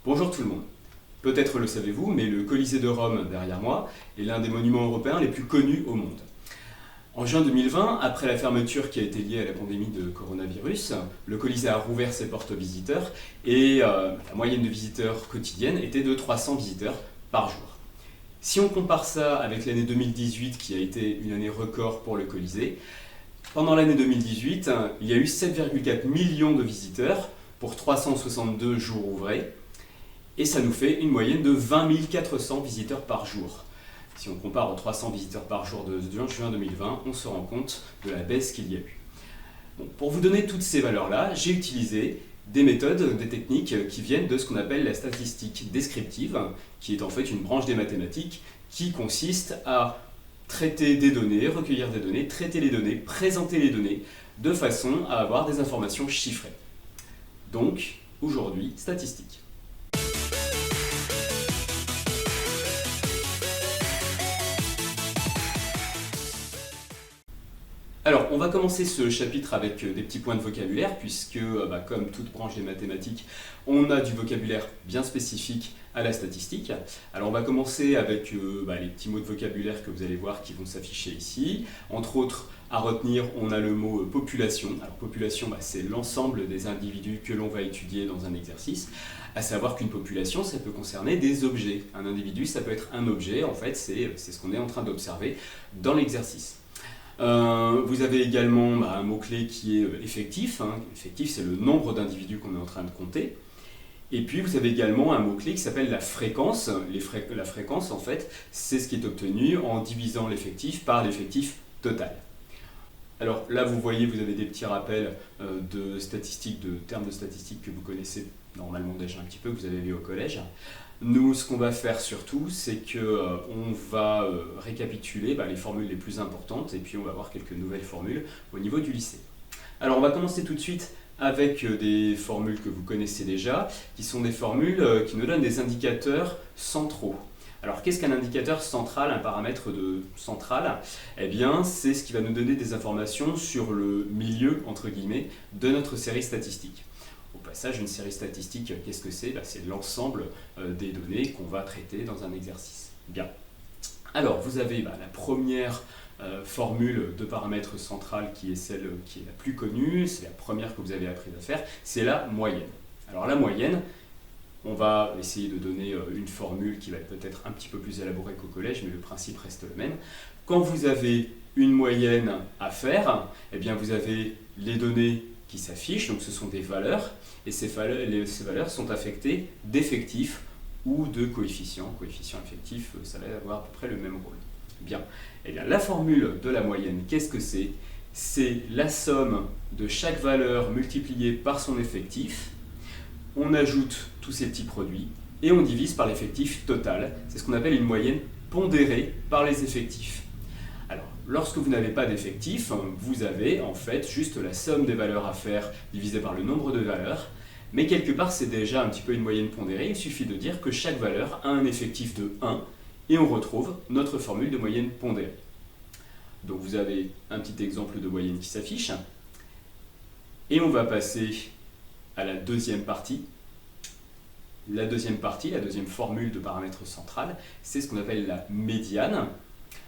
Bonjour tout le monde. Peut-être le savez-vous, mais le Colisée de Rome, derrière moi, est l'un des monuments européens les plus connus au monde. En juin 2020, après la fermeture qui a été liée à la pandémie de coronavirus, le Colisée a rouvert ses portes aux visiteurs et la moyenne de visiteurs quotidienne était de 300 visiteurs par jour. Si on compare ça avec l'année 2018 qui a été une année record pour le Colisée, pendant l'année 2018, il y a eu 7,4 millions de visiteurs pour 362 jours ouvrés. Et ça nous fait une moyenne de 20 400 visiteurs par jour. Si on compare aux 300 visiteurs par jour de juin 2020, on se rend compte de la baisse qu'il y a eu. Bon, pour vous donner toutes ces valeurs-là, j'ai utilisé des méthodes, des techniques qui viennent de ce qu'on appelle la statistique descriptive, qui est en fait une branche des mathématiques qui consiste à traiter des données, recueillir des données, traiter les données, présenter les données, de façon à avoir des informations chiffrées. Donc, aujourd'hui, statistiques. Alors, on va commencer ce chapitre avec des petits points de vocabulaire, puisque, comme toute branche des mathématiques, on a du vocabulaire bien spécifique à la statistique. Alors, on va commencer avec les petits mots de vocabulaire que vous allez voir qui vont s'afficher ici. Entre autres, à retenir, on a le mot population. Alors, population, c'est l'ensemble des individus que l'on va étudier dans un exercice. À savoir qu'une population, ça peut concerner des objets. Un individu, ça peut être un objet. En fait, c'est ce qu'on est en train d'observer dans l'exercice. Vous avez également un mot-clé qui est effectif. Effectif, c'est le nombre d'individus qu'on est en train de compter. Et puis, vous avez également un mot-clé qui s'appelle la fréquence. La fréquence, en fait, c'est ce qui est obtenu en divisant l'effectif par l'effectif total. Alors là, vous voyez, vous avez des petits rappels de statistiques, de termes de statistiques que vous connaissez normalement déjà un petit peu, que vous avez vu au collège. Nous, ce qu'on va faire surtout, c'est qu'on va récapituler les formules les plus importantes et puis on va voir quelques nouvelles formules au niveau du lycée. Alors, on va commencer tout de suite avec des formules que vous connaissez déjà, qui sont des formules qui nous donnent des indicateurs centraux. Alors, qu'est-ce qu'un indicateur central, un paramètre central ? Eh bien, c'est ce qui va nous donner des informations sur le milieu, entre guillemets, de notre série statistique. Au passage, une série statistique, qu'est-ce que c'est ? C'est l'ensemble des données qu'on va traiter dans un exercice. Bien. Alors, vous avez la première formule de paramètre central qui est celle qui est la plus connue, c'est la première que vous avez appris à faire, c'est la moyenne. Alors, la moyenne, on va essayer de donner une formule qui va être peut-être un petit peu plus élaborée qu'au collège, mais le principe reste le même. Quand vous avez une moyenne à faire, eh bien vous avez les données qui s'affichent, donc ce sont des valeurs, et ces valeurs sont affectées d'effectifs ou de coefficients. Coefficient effectif, ça va avoir à peu près le même rôle. Bien. Eh bien, la formule de la moyenne, qu'est-ce que c'est ? C'est la somme de chaque valeur multipliée par son effectif. On ajoute tous ces petits produits et on divise par l'effectif total. C'est ce qu'on appelle une moyenne pondérée par les effectifs. Alors, lorsque vous n'avez pas d'effectif, vous avez en fait juste la somme des valeurs à faire divisée par le nombre de valeurs. Mais quelque part, c'est déjà un petit peu une moyenne pondérée. Il suffit de dire que chaque valeur a un effectif de 1 et on retrouve notre formule de moyenne pondérée. Donc, vous avez un petit exemple de moyenne qui s'affiche. Et on va passer à la deuxième partie. La deuxième formule de paramètre central, c'est ce qu'on appelle la médiane.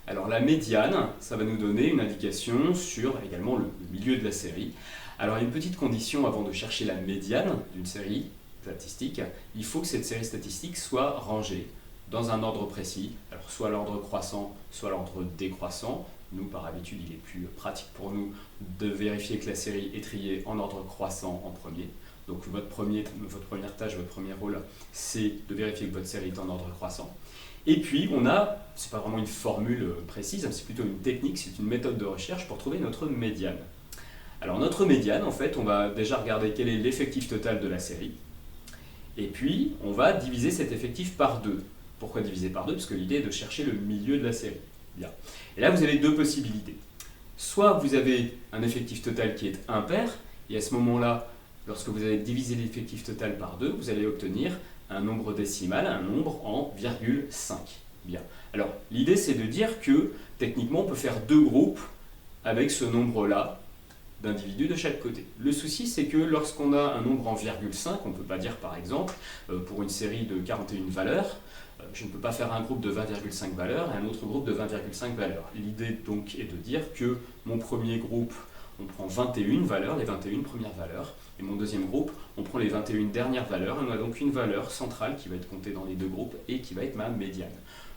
Alors la médiane, ça va nous donner une indication sur également le milieu de la série. Alors il y a une petite condition avant de chercher la médiane d'une série statistique, il faut que cette série statistique soit rangée dans un ordre précis, alors soit l'ordre croissant, soit l'ordre décroissant. Nous, par habitude, il est plus pratique pour nous de vérifier que la série est triée en ordre croissant en premier. Donc votre première tâche, votre premier rôle, c'est de vérifier que votre série est en ordre croissant. Et puis on a, c'est pas vraiment une formule précise, c'est plutôt une technique, c'est une méthode de recherche pour trouver notre médiane. Alors notre médiane, en fait, on va déjà regarder quel est l'effectif total de la série. Et puis on va diviser cet effectif par 2. Pourquoi diviser par 2 ? Parce que l'idée est de chercher le milieu de la série. Bien. Et là vous avez deux possibilités. Soit vous avez un effectif total qui est impair, et à ce moment-là, lorsque vous allez diviser l'effectif total par 2, vous allez obtenir un nombre décimal, un nombre en virgule 5. Bien. Alors, l'idée, c'est de dire que, techniquement, on peut faire deux groupes avec ce nombre-là d'individus de chaque côté. Le souci, c'est que lorsqu'on a un nombre en virgule 5, on ne peut pas dire par exemple, pour une série de 41 valeurs, je ne peux pas faire un groupe de 20,5 valeurs et un autre groupe de 20,5 valeurs. L'idée donc est de dire que mon premier groupe, on prend 21 valeurs, les 21 premières valeurs, et mon deuxième groupe, on prend les 21 dernières valeurs, et on a donc une valeur centrale qui va être comptée dans les deux groupes et qui va être ma médiane.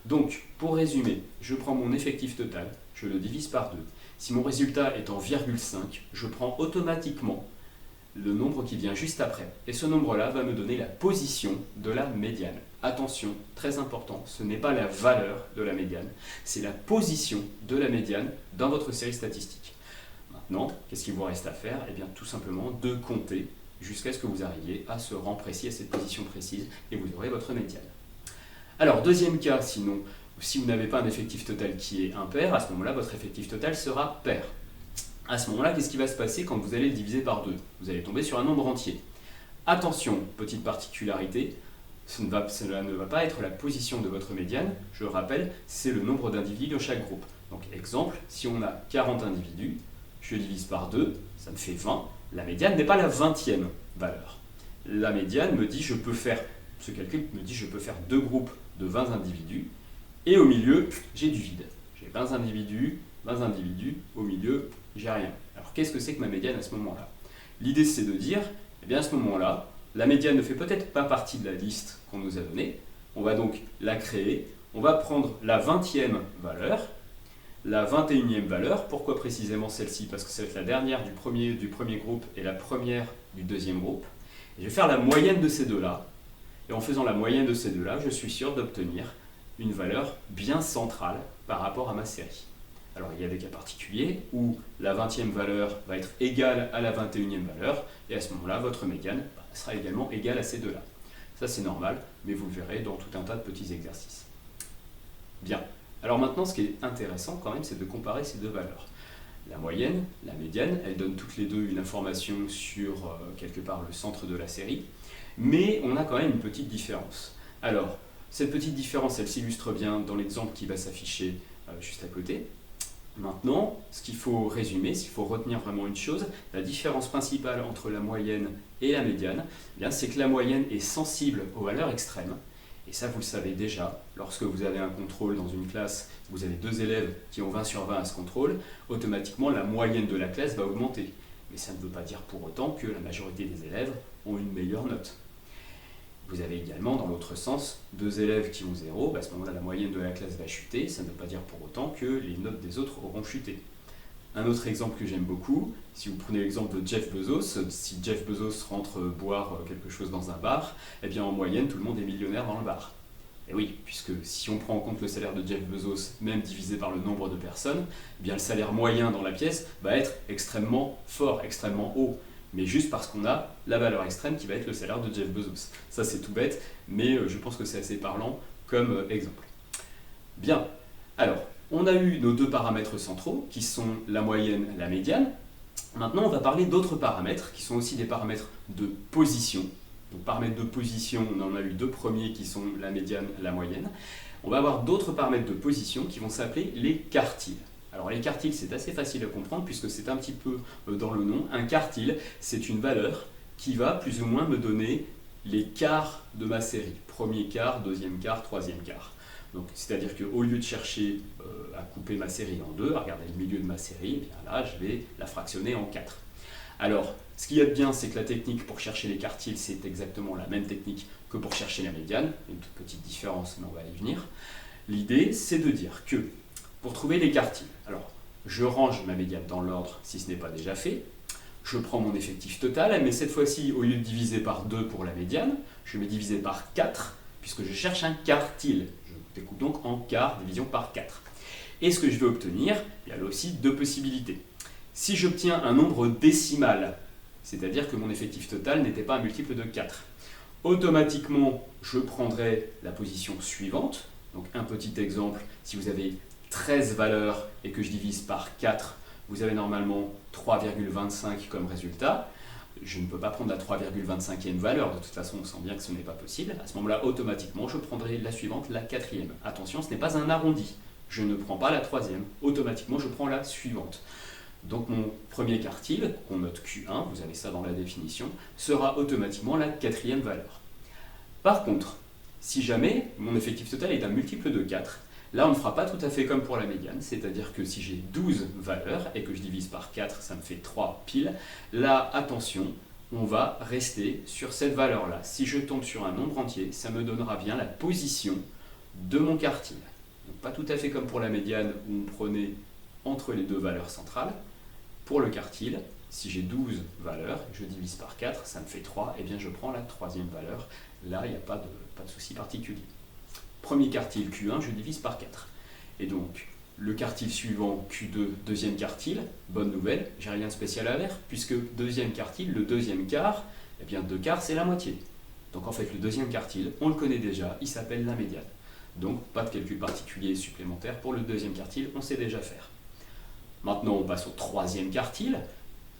Donc, pour résumer, je prends mon effectif total, je le divise par 2. Si mon résultat est en virgule 5, je prends automatiquement le nombre qui vient juste après. Et ce nombre-là va me donner la position de la médiane. Attention, très important, ce n'est pas la valeur de la médiane, c'est la position de la médiane dans votre série statistique. Maintenant, qu'est-ce qu'il vous reste à faire? Eh bien, tout simplement de compter jusqu'à ce que vous arriviez à ce rang précis, à cette position précise, et vous aurez votre médiane. Alors, deuxième cas, sinon, si vous n'avez pas un effectif total qui est impair, à ce moment-là, votre effectif total sera pair. À ce moment-là, qu'est-ce qui va se passer quand vous allez le diviser par 2? Vous allez tomber sur un nombre entier. Attention, petite particularité, cela ne va pas être la position de votre médiane, je le rappelle, c'est le nombre d'individus de chaque groupe. Donc, exemple, si on a 40 individus, je divise par 2, ça me fait 20. La médiane n'est pas la 20e valeur. La médiane me dit, ce calcul me dit, je peux faire deux groupes de 20 individus, et au milieu, j'ai du vide. J'ai 20 individus, au milieu, j'ai rien. Alors qu'est-ce que c'est que ma médiane à ce moment-là? L'idée c'est de dire, eh bien à ce moment-là, la médiane ne fait peut-être pas partie de la liste qu'on nous a donnée, on va donc la créer, on va prendre la 20e valeur, la 21e valeur, pourquoi précisément celle-ci? Parce que ça va être la dernière du premier groupe et la première du deuxième groupe. Et je vais faire la moyenne de ces deux-là, et en faisant la moyenne de ces deux-là, je suis sûr d'obtenir une valeur bien centrale par rapport à ma série. Alors il y a des cas particuliers où la 20e valeur va être égale à la 21e valeur, et à ce moment-là, votre médiane sera également égale à ces deux-là. Ça c'est normal, mais vous le verrez dans tout un tas de petits exercices. Bien. Alors maintenant, ce qui est intéressant quand même, c'est de comparer ces deux valeurs. La moyenne, la médiane, elles donnent toutes les deux une information sur quelque part le centre de la série, mais on a quand même une petite différence. Alors, cette petite différence, elle s'illustre bien dans l'exemple qui va s'afficher juste à côté. Maintenant, ce qu'il faut résumer, s'il faut retenir vraiment une chose, la différence principale entre la moyenne et la médiane, eh bien, c'est que la moyenne est sensible aux valeurs extrêmes. Et ça, vous le savez déjà, lorsque vous avez un contrôle dans une classe, vous avez deux élèves qui ont 20 sur 20 à ce contrôle, automatiquement la moyenne de la classe va augmenter. Mais ça ne veut pas dire pour autant que la majorité des élèves ont une meilleure note. Vous avez également, dans l'autre sens, deux élèves qui ont 0, à ce moment-là la moyenne de la classe va chuter, ça ne veut pas dire pour autant que les notes des autres auront chuté. Un autre exemple que j'aime beaucoup, si vous prenez l'exemple de Jeff Bezos, si Jeff Bezos rentre boire quelque chose dans un bar, eh bien en moyenne tout le monde est millionnaire dans le bar. Et oui, puisque si on prend en compte le salaire de Jeff Bezos, même divisé par le nombre de personnes, eh bien le salaire moyen dans la pièce va être extrêmement fort, extrêmement haut. Mais juste parce qu'on a la valeur extrême qui va être le salaire de Jeff Bezos. Ça c'est tout bête, mais je pense que c'est assez parlant comme exemple. Bien, alors, on a eu nos deux paramètres centraux, qui sont la moyenne et la médiane. Maintenant, on va parler d'autres paramètres, qui sont aussi des paramètres de position. Donc, paramètres de position, on en a eu deux premiers qui sont la médiane et la moyenne. On va avoir d'autres paramètres de position qui vont s'appeler les quartiles. Alors les quartiles, c'est assez facile à comprendre puisque c'est un petit peu dans le nom. Un quartile, c'est une valeur qui va plus ou moins me donner les quarts de ma série. Premier quart, deuxième quart, troisième quart. C'est-à-dire qu'au lieu de chercher à couper ma série en deux, à regarder le milieu de ma série, eh bien là, je vais la fractionner en 4. Alors, ce qu'il y a de bien, c'est que la technique pour chercher les quartiles, c'est exactement la même technique que pour chercher la médiane. Une toute petite différence, mais on va y venir. L'idée, c'est de dire que pour trouver les quartiles, alors je range ma médiane dans l'ordre si ce n'est pas déjà fait. Je prends mon effectif total, mais cette fois-ci, au lieu de diviser par 2 pour la médiane, je vais diviser par 4, puisque je cherche un quartile. Je découpe donc en quart, division par 4. Et ce que je vais obtenir, il y a là aussi deux possibilités. Si j'obtiens un nombre décimal, c'est-à-dire que mon effectif total n'était pas un multiple de 4, automatiquement, je prendrai la position suivante. Donc un petit exemple, si vous avez 13 valeurs et que je divise par 4, vous avez normalement 3,25 comme résultat. Je ne peux pas prendre la 3,25e valeur, de toute façon on sent bien que ce n'est pas possible. À ce moment-là, automatiquement, je prendrai la suivante, la 4e. Attention, ce n'est pas un arrondi. Je ne prends pas la 3e, automatiquement je prends la suivante. Donc mon premier quartile, qu'on note Q1, vous avez ça dans la définition, sera automatiquement la quatrième valeur. Par contre, si jamais mon effectif total est un multiple de 4, là on ne fera pas tout à fait comme pour la médiane, c'est-à-dire que si j'ai 12 valeurs et que je divise par 4, ça me fait 3 pile, là attention, on va rester sur cette valeur-là. Si je tombe sur un nombre entier, ça me donnera bien la position de mon quartile. Donc, pas tout à fait comme pour la médiane où on prenait entre les deux valeurs centrales. Pour le quartile, si j'ai 12 valeurs, je divise par 4, ça me fait 3, et bien je prends la troisième valeur. Là, il n'y a pas de souci particulier. Premier quartile Q1, je divise par 4. Et donc, le quartile suivant, Q2, deuxième quartile, bonne nouvelle, j'ai rien de spécial à faire, puisque deuxième quartile, le deuxième quart, eh bien 2 quarts c'est la moitié. Donc en fait, le deuxième quartile, on le connaît déjà, il s'appelle la médiane. Donc pas de calcul particulier supplémentaire pour le deuxième quartile, on sait déjà faire. Maintenant, on passe au troisième quartile.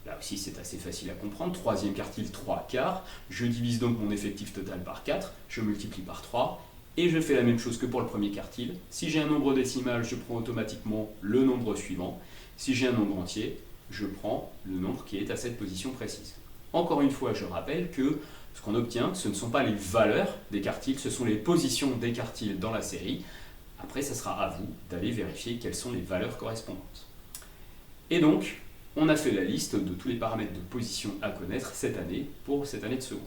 Là aussi, c'est assez facile à comprendre. Troisième quartile, 3 quarts. Je divise donc mon effectif total par 4, je multiplie par 3, et je fais la même chose que pour le premier quartile. Si j'ai un nombre décimal, je prends automatiquement le nombre suivant. Si j'ai un nombre entier, je prends le nombre qui est à cette position précise. Encore une fois, je rappelle que ce qu'on obtient, ce ne sont pas les valeurs des quartiles, ce sont les positions des quartiles dans la série. Après, ça sera à vous d'aller vérifier quelles sont les valeurs correspondantes. Et donc, on a fait la liste de tous les paramètres de position à connaître cette année, pour cette année de seconde.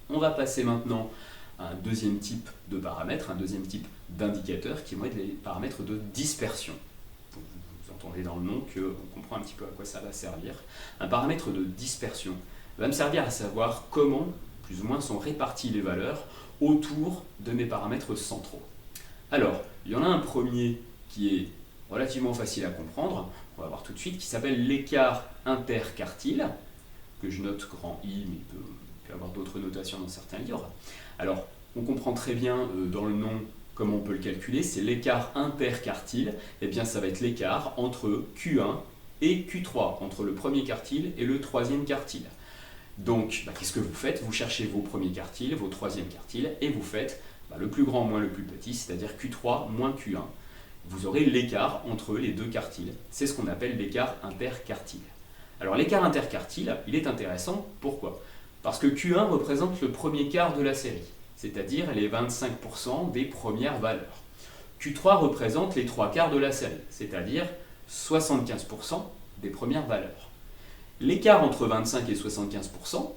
On va passer maintenant à un deuxième type de paramètres, un deuxième type d'indicateurs qui vont être les paramètres de dispersion. Vous entendez dans le nom qu'on comprend un petit peu à quoi ça va servir. Un paramètre de dispersion va me servir à savoir comment, plus ou moins, sont réparties les valeurs autour de mes paramètres centraux. Alors, il y en a un premier qui est relativement facile à comprendre, on va voir tout de suite, qui s'appelle l'écart interquartile, que je note grand I, mais il peut y avoir d'autres notations dans certains livres. Alors, on comprend très bien dans le nom comment on peut le calculer, c'est l'écart interquartile, et bien ça va être l'écart entre Q1 et Q3, entre le premier quartile et le troisième quartile. Donc, qu'est-ce que vous faites? Vous cherchez vos premiers quartiles, vos troisièmes quartiles, et vous faites le plus grand moins le plus petit, c'est-à-dire Q3 moins Q1. Vous aurez l'écart entre les deux quartiles. C'est ce qu'on appelle l'écart interquartile. Alors l'écart interquartile, il est intéressant, pourquoi? Parce que Q1 représente le premier quart de la série, c'est-à-dire les 25% des premières valeurs. Q3 représente les 3 quarts de la série, c'est-à-dire 75% des premières valeurs. L'écart entre 25 et 75%,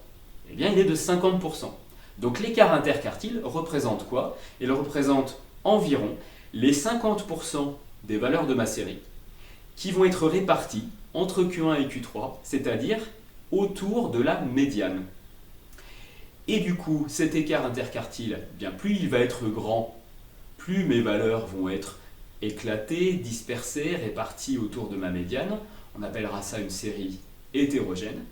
eh bien, il est de 50%. Donc l'écart interquartile représente quoi? Il représente environ les 50% des valeurs de ma série qui vont être réparties entre Q1 et Q3, c'est-à-dire autour de la médiane. Et du coup, cet écart interquartile, bien plus il va être grand, plus mes valeurs vont être éclatées, dispersées, réparties autour de ma médiane. On appellera ça une série hétérogène.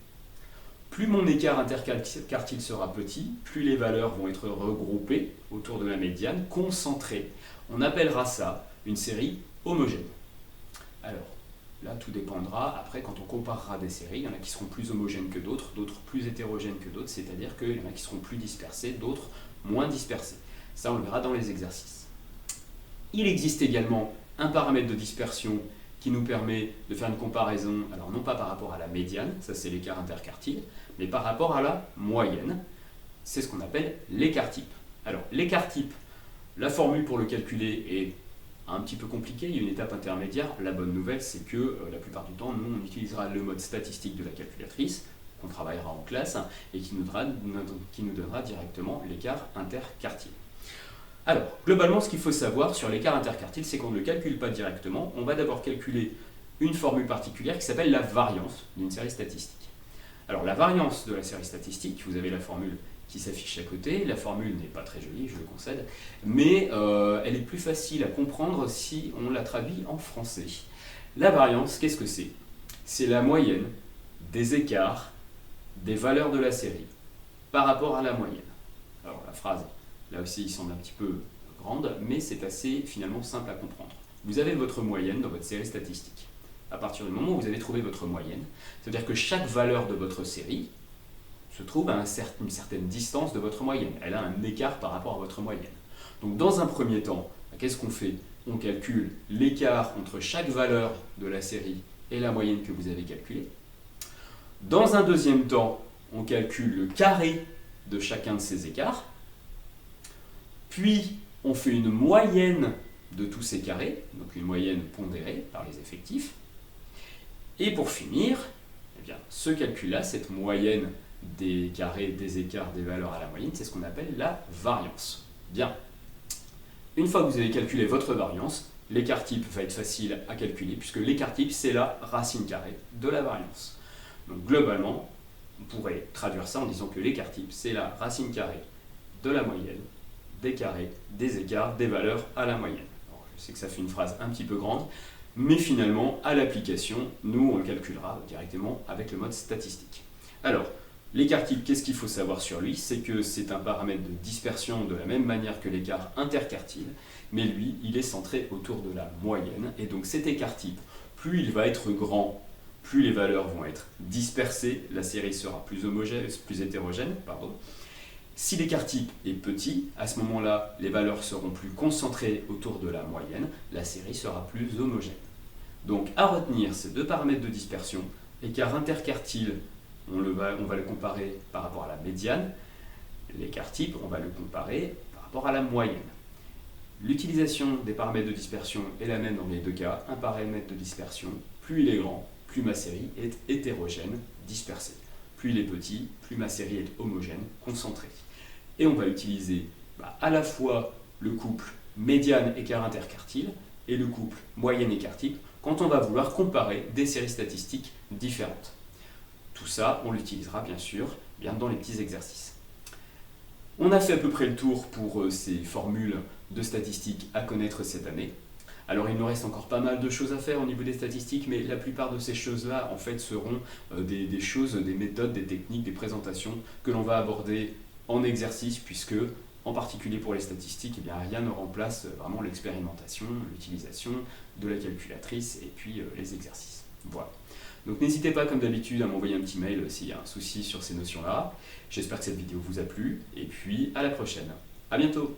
Plus mon écart interquartile sera petit, plus les valeurs vont être regroupées autour de la médiane, concentrées. On appellera ça une série homogène. Alors, là, tout dépendra. Après, quand on comparera des séries, il y en a qui seront plus homogènes que d'autres, d'autres plus hétérogènes que d'autres, c'est-à-dire qu'il y en a qui seront plus dispersées, d'autres moins dispersées. Ça, on le verra dans les exercices. Il existe également un paramètre de dispersion qui nous permet de faire une comparaison, alors non pas par rapport à la médiane, ça c'est l'écart interquartile, mais par rapport à la moyenne, c'est ce qu'on appelle l'écart type. Alors, l'écart type, la formule pour le calculer est un petit peu compliquée, il y a une étape intermédiaire. La bonne nouvelle, c'est que la plupart du temps, nous, on utilisera le mode statistique de la calculatrice, qu'on travaillera en classe, et qui nous donnera directement l'écart interquartile. Alors, globalement, ce qu'il faut savoir sur l'écart interquartile, c'est qu'on ne le calcule pas directement. On va d'abord calculer une formule particulière qui s'appelle la variance d'une série statistique. Alors, la variance de la série statistique, vous avez la formule qui s'affiche à côté. La formule n'est pas très jolie, je le concède, mais elle est plus facile à comprendre si on la traduit en français. La variance, qu'est-ce que c'est? C'est la moyenne des écarts des valeurs de la série par rapport à la moyenne. Alors, la phrase, là aussi, il semble un petit peu grande, mais c'est assez finalement simple à comprendre. Vous avez votre moyenne dans votre série statistique. À partir du moment où vous avez trouvé votre moyenne, c'est-à-dire que chaque valeur de votre série se trouve à une certaine distance de votre moyenne. Elle a un écart par rapport à votre moyenne. Donc dans un premier temps, qu'est-ce qu'on fait? On calcule l'écart entre chaque valeur de la série et la moyenne que vous avez calculée. Dans un deuxième temps, on calcule le carré de chacun de ces écarts. Puis, on fait une moyenne de tous ces carrés, donc une moyenne pondérée par les effectifs. Et pour finir, eh bien, ce calcul-là, cette moyenne des carrés, des écarts, des valeurs à la moyenne, c'est ce qu'on appelle la variance. Bien. Une fois que vous avez calculé votre variance, l'écart type va être facile à calculer, puisque l'écart type, c'est la racine carrée de la variance. Donc globalement, on pourrait traduire ça en disant que l'écart type, c'est la racine carrée de la moyenne, des carrés, des écarts, des valeurs à la moyenne. Alors, je sais que ça fait une phrase un petit peu grande, mais finalement, à l'application, nous, on le calculera directement avec le mode statistique. Alors, l'écart type, qu'est-ce qu'il faut savoir sur lui? C'est que c'est un paramètre de dispersion de la même manière que l'écart interquartile, mais lui, il est centré autour de la moyenne, et donc cet écart type, plus il va être grand, plus les valeurs vont être dispersées, la série sera plus homogène, plus hétérogène, pardon. Si l'écart type est petit, à ce moment-là, les valeurs seront plus concentrées autour de la moyenne, la série sera plus homogène. Donc, à retenir ces deux paramètres de dispersion, écart interquartile, on va le comparer par rapport à la médiane, l'écart type, on va le comparer par rapport à la moyenne. L'utilisation des paramètres de dispersion est la même dans les deux cas, un paramètre de dispersion, plus il est grand, plus ma série est hétérogène, dispersée. Plus il est petit, plus ma série est homogène, concentrée. Et on va utiliser à la fois le couple médiane écart interquartile et le couple moyenne écart type quand on va vouloir comparer des séries statistiques différentes. Tout ça, on l'utilisera bien sûr dans les petits exercices. On a fait à peu près le tour pour ces formules de statistiques à connaître cette année. Alors il nous reste encore pas mal de choses à faire au niveau des statistiques, mais la plupart de ces choses-là en fait seront des choses, des méthodes, des techniques, des présentations que l'on va aborder en exercice, puisque en particulier pour les statistiques, rien ne remplace vraiment l'expérimentation, l'utilisation de la calculatrice et puis les exercices. Voilà. Donc n'hésitez pas comme d'habitude à m'envoyer un petit mail s'il y a un souci sur ces notions-là. J'espère que cette vidéo vous a plu et puis à la prochaine. À bientôt.